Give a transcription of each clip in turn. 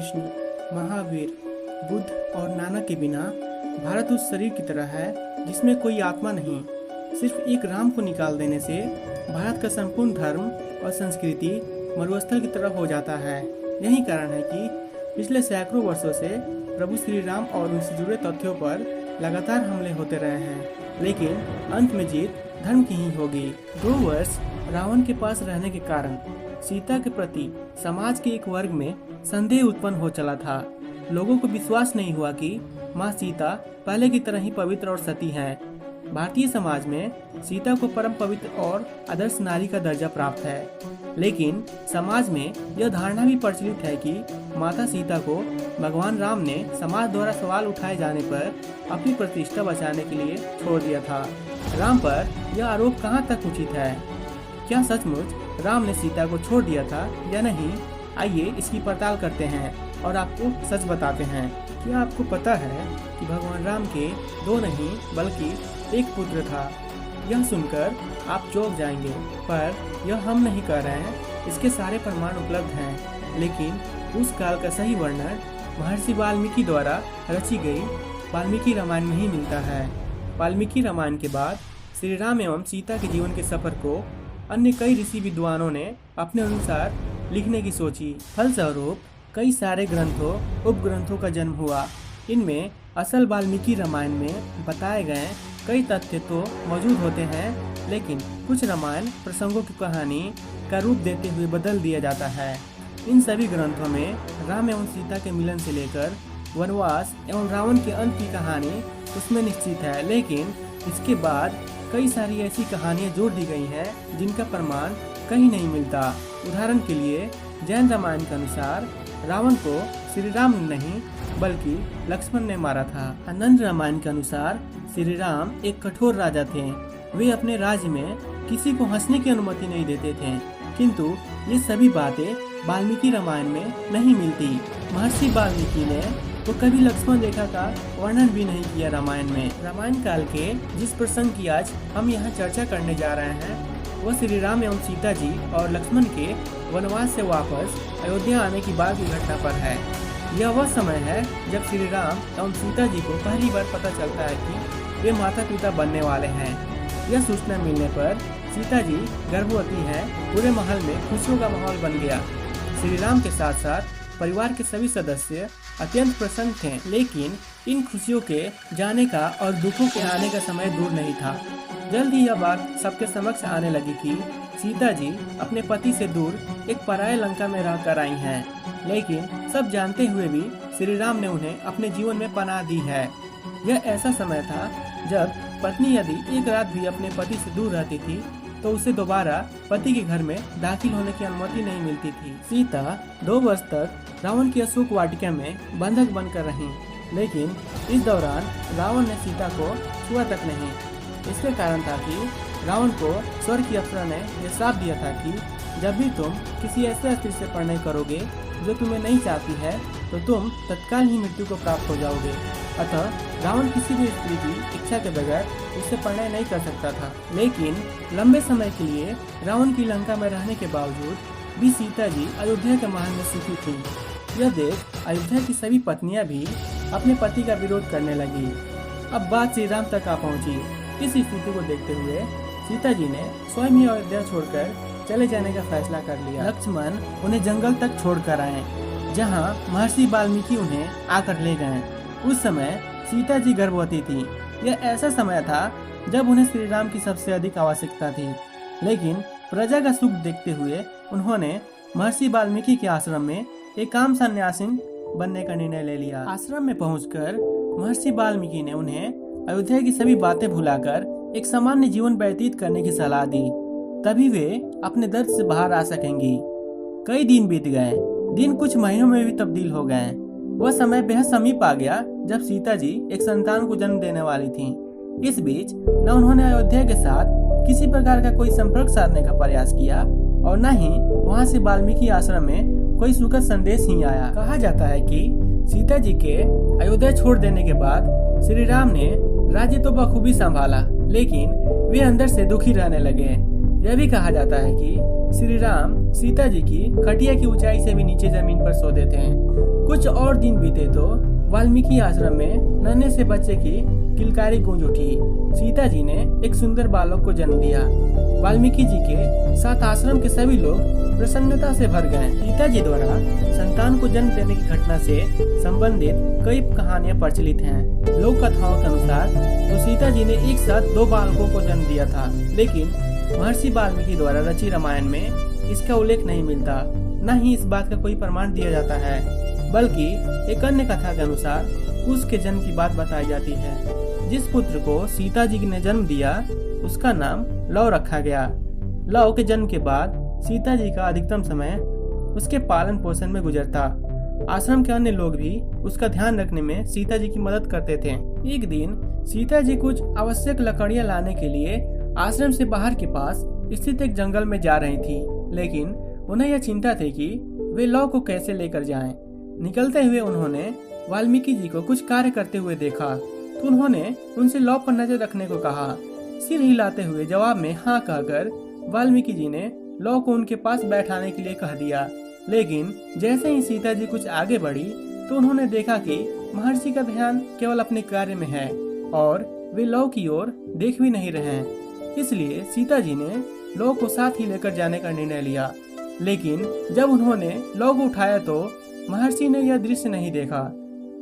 विष्णु, महावीर, बुद्ध और नानक के बिना भारत उस शरीर की तरह है जिसमें कोई आत्मा नहीं। सिर्फ एक राम को निकाल देने से भारत का संपूर्ण धर्म और संस्कृति मरुस्थल की तरह हो जाता है। यही कारण है कि पिछले सैकड़ों वर्षों से प्रभु श्री राम और उनसे जुड़े तथ्यों पर लगातार हमले होते रहे हैं, लेकिन अंत में जीत धर्म की ही होगी। 2 वर्ष रावण के पास रहने के कारण सीता के प्रति समाज के एक वर्ग में संदेह उत्पन्न हो चला था। लोगों को विश्वास नहीं हुआ कि माँ सीता पहले की तरह ही पवित्र और सती हैं। भारतीय समाज में सीता को परम पवित्र और आदर्श नारी का दर्जा प्राप्त है, लेकिन समाज में यह धारणा भी प्रचलित है कि माता सीता को भगवान राम ने समाज द्वारा सवाल उठाए जाने पर अपनी प्रतिष्ठा बचाने के लिए छोड़ दिया था। राम पर यह आरोप कहाँ तक उचित है? क्या सचमुच राम ने सीता को छोड़ दिया था या नहीं? आइए इसकी पड़ताल करते हैं और आपको सच बताते हैं। क्या आपको पता है कि भगवान राम के 2 नहीं बल्कि एक पुत्र था? यह सुनकर आप चौंक जाएंगे, पर यह हम नहीं कह रहे हैं, इसके सारे प्रमाण उपलब्ध हैं। लेकिन उस काल का सही वर्णन महर्षि वाल्मीकि द्वारा रची गई वाल्मीकि रामायण में ही मिलता है। वाल्मीकि रामायण के बाद श्री राम एवं सीता के जीवन के सफर को अन्य कई ऋषि विद्वानों ने अपने अनुसार लिखने की सोची। फलस्वरूप कई सारे ग्रंथों उपग्रंथों का जन्म हुआ। इनमें असल वाल्मीकि रामायण में बताए गए कई तथ्य तो मौजूद होते हैं, लेकिन कुछ रामायण प्रसंगों की कहानी का रूप देते हुए बदल दिया जाता है। इन सभी ग्रंथों में राम एवं सीता के मिलन से लेकर वनवास एवं रावण के अंत की कहानी उसमें निश्चित है, लेकिन इसके बाद कई सारी ऐसी कहानियां जोड़ दी गई हैं जिनका प्रमाण कहीं नहीं मिलता। उदाहरण के लिए जैन रामायण के अनुसार रावण को श्री राम ने नहीं बल्कि लक्ष्मण ने मारा था। आनंद रामायण के अनुसार श्री राम एक कठोर राजा थे। वे अपने राज्य में किसी को हंसने की अनुमति नहीं देते थे, किंतु ये सभी बातें वाल्मीकि रामायण में नहीं मिलती। महर्षि वाल्मीकि ने तो कभी लक्ष्मण रेखा का वर्णन भी नहीं किया रामायण में। रामायण काल के जिस प्रसंग की आज हम यहाँ चर्चा करने जा रहे हैं वह श्री राम एवं सीता जी और लक्ष्मण के वनवास से वापस अयोध्या आने की बाद की घटना पर है। यह वह समय है जब श्री राम एवं सीता जी को पहली बार पता चलता है कि वे माता पिता बनने वाले हैं। यह सूचना मिलने पर सीता जी गर्भवती हैं। पूरे महल में खुशियों का माहौल बन गया। श्री राम के साथ साथ परिवार के सभी सदस्य अत्यंत प्रसन्न थे, लेकिन इन खुशियों के जाने का और दुखों के आने का समय दूर नहीं था। जल्द ही यह बात सबके समक्ष आने लगी कि सीता जी अपने पति से दूर एक पराये लंका में रहकर आई हैं, लेकिन सब जानते हुए भी श्री राम ने उन्हें अपने जीवन में पनाह दी है। यह ऐसा समय था जब पत्नी यदि एक रात भी अपने पति से दूर रहती थी तो उसे दोबारा पति के घर में दाखिल होने की अनुमति नहीं मिलती थी। सीता 2 वर्ष तक रावण की अशोक वाटिका में बंधक बनकर रहीं, लेकिन इस दौरान रावण ने सीता को छुआ तक नहीं। इसके कारण था कि रावण को स्वर्ग की अप्सरा ने यह श्राप दिया था कि जब भी तुम किसी ऐसे स्त्री से परिणय करोगे जो तुम्हें नहीं चाहती है तो तुम तत्काल ही मृत्यु को प्राप्त हो जाओगे। अतः रावण किसी भी स्त्री की इच्छा के बगैर उससे परिणय नहीं कर सकता था। लेकिन लंबे समय के लिए रावण की लंका में रहने के बावजूद भी सीता जी अयोध्या के महल में सुखी थी। यह देख अयोध्या की सभी पत्नियां भी अपने पति का विरोध करने लगी। अब बात श्री राम तक आ पहुंची। इस स्थिति को देखते हुए सीता जी ने स्वयं ही अयोध्या छोड़कर चले जाने का फैसला कर लिया। लक्ष्मण उन्हें जंगल तक छोड़कर आए, जहां महर्षि वाल्मीकि उन्हें आकर ले गए। उस समय सीता जी गर्भवती थी। यह ऐसा समय था जब उन्हें श्री राम की सबसे अधिक आवश्यकता थी, लेकिन प्रजा का सुख देखते हुए उन्होंने महर्षि वाल्मीकि के आश्रम में एक काम सन्यासिन बनने का निर्णय ले लिया। आश्रम में पहुंचकर महर्षि वाल्मीकि ने उन्हें अयोध्या की सभी बातें भुलाकर एक सामान्य जीवन व्यतीत करने की सलाह दी, तभी वे अपने दर्द से बाहर आ सकेंगी। कई दिन बीत गए। दिन कुछ महीनों में भी तब्दील हो गए। वह समय बेहद समीप आ गया जब सीता जी एक संतान को जन्म देने वाली थीं। इस बीच न उन्होंने अयोध्या के साथ किसी प्रकार का कोई संपर्क साधने का प्रयास किया और न ही वहां से वाल्मीकि आश्रम में कोई सुखद संदेश ही आया। कहा जाता है कि सीता जी के अयोध्या छोड़ देने के बाद श्री राम ने राज्य तो बखूबी संभाला, लेकिन वे अंदर से दुखी रहने लगे। यह भी कहा जाता है कि श्री राम सीता जी की खटिया की ऊंचाई से भी नीचे जमीन पर सो देते हैं। कुछ और दिन बीते तो वाल्मीकि आश्रम में नन्हे से बच्चे की किलकारी गूंज उठी। सीता जी ने एक सुंदर बालक को जन्म दिया। वाल्मीकि जी के साथ आश्रम के सभी लोग प्रसन्नता से भर गए। सीता जी द्वारा संतान को जन्म देने की घटना से संबंधित कई कहानियां प्रचलित हैं। लोक कथाओं के अनुसार तो सीता जी ने एक साथ 2 बालकों को जन्म दिया था, लेकिन महर्षि वाल्मीकि द्वारा रची रामायण में इसका उल्लेख नहीं मिलता, न ही इस बात का कोई प्रमाण दिया जाता है। बल्कि एक अन्य कथा के अनुसार कुश के जन्म की बात बताई जाती है। जिस पुत्र को सीता जी ने जन्म दिया उसका नाम लव रखा गया। लव के जन्म के बाद सीता जी का अधिकतम समय उसके पालन पोषण में गुजरता। आश्रम के अन्य लोग भी उसका ध्यान रखने में सीता जी की मदद करते थे। एक दिन सीता जी कुछ आवश्यक लकड़ियां लाने के लिए आश्रम से बाहर के पास स्थित एक जंगल में जा रही थी, लेकिन उन्हें यह चिंता थी कि वे लव को कैसे लेकर जाएं। निकलते हुए उन्होंने वाल्मीकि जी को कुछ कार्य करते हुए देखा, तो उन्होंने उनसे लव पर नजर रखने को कहा। सिर हिलाते हुए जवाब में हाँ कहकर वाल्मीकि जी ने लव को उनके पास बैठाने के लिए कह दिया। लेकिन जैसे ही सीता जी कुछ आगे बढ़ी तो उन्होंने देखा कि महर्षि का ध्यान केवल अपने कार्य में है और वे लव की ओर देख भी नहीं रहे हैं। इसलिए सीता जी ने लव को साथ ही लेकर जाने का निर्णय लिया। लेकिन जब उन्होंने लव को उठाया तो महर्षि ने यह दृश्य नहीं देखा।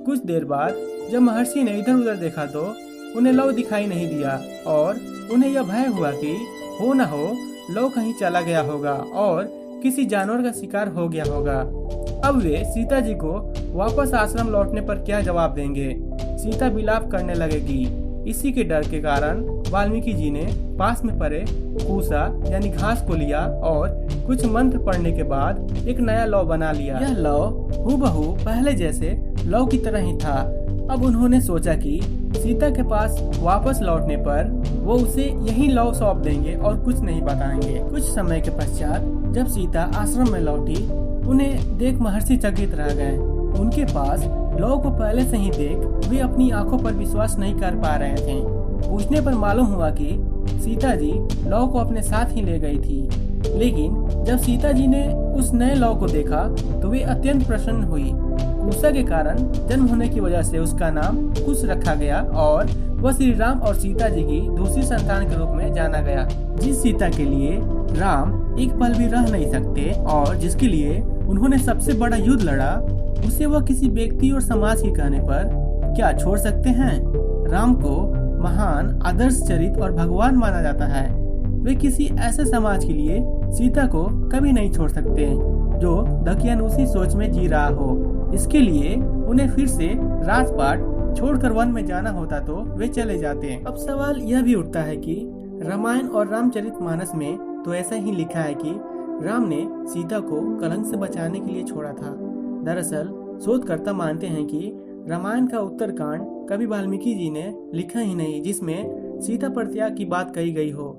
कुछ देर बाद जब महर्षि ने इधर उधर देखा तो उन्हें लव दिखाई नहीं दिया और उन्हें यह भय हुआ कि हो न हो लव कहीं चला गया होगा और किसी जानवर का शिकार हो गया होगा। अब वे सीता जी को वापस आश्रम लौटने पर क्या जवाब देंगे। सीता विलाप करने लगेगी। इसी के डर के कारण वाल्मीकि जी ने पास में पड़े कूसा यानी घास को लिया और कुछ मंत्र पढ़ने के बाद एक नया लौ बना लिया। यह लौ हूबहू पहले जैसे लौ की तरह ही था। अब उन्होंने सोचा कि सीता के पास वापस लौटने पर वो उसे यही लौ सौंप देंगे और कुछ नहीं बताएंगे। कुछ समय के पश्चात जब सीता आश्रम में लौटी, उन्हें देख महर्षि चकित रह गए। उनके पास लौ को पहले से ही देख वे अपनी आंखों पर विश्वास नहीं कर पा रहे थे। पूछने पर मालूम हुआ कि सीता जी लौ को अपने साथ ही ले गई थी। लेकिन जब सीता जी ने उस नए लौ को देखा तो वे अत्यंत प्रसन्न हुई। कुशा के कारण जन्म होने की वजह से उसका नाम कुश रखा गया और वह श्री राम और सीता जी की दूसरी संतान के रूप में जाना गया। जिस सीता के लिए राम एक पल भी रह नहीं सकते और जिसके लिए उन्होंने सबसे बड़ा युद्ध लड़ा, उसे वह किसी व्यक्ति और समाज के कहने पर क्या छोड़ सकते हैं। राम को महान आदर्श चरित्र और भगवान माना जाता है। वे किसी ऐसे समाज के लिए सीता को कभी नहीं छोड़ सकते जो दकियानुसी सोच में जी रहा हो। इसके लिए उन्हें फिर से राजपाट छोड़कर वन में जाना होता तो वे चले जाते। अब सवाल यह भी उठता है कि रामायण और रामचरितमानस में तो ऐसा ही लिखा है कि राम ने सीता को कलंक से बचाने के लिए छोड़ा था। दरअसल शोधकर्ता मानते हैं कि रामायण का उत्तरकांड कभी वाल्मीकि जी ने लिखा ही नहीं जिसमें सीता परित्याग की बात कही गई हो।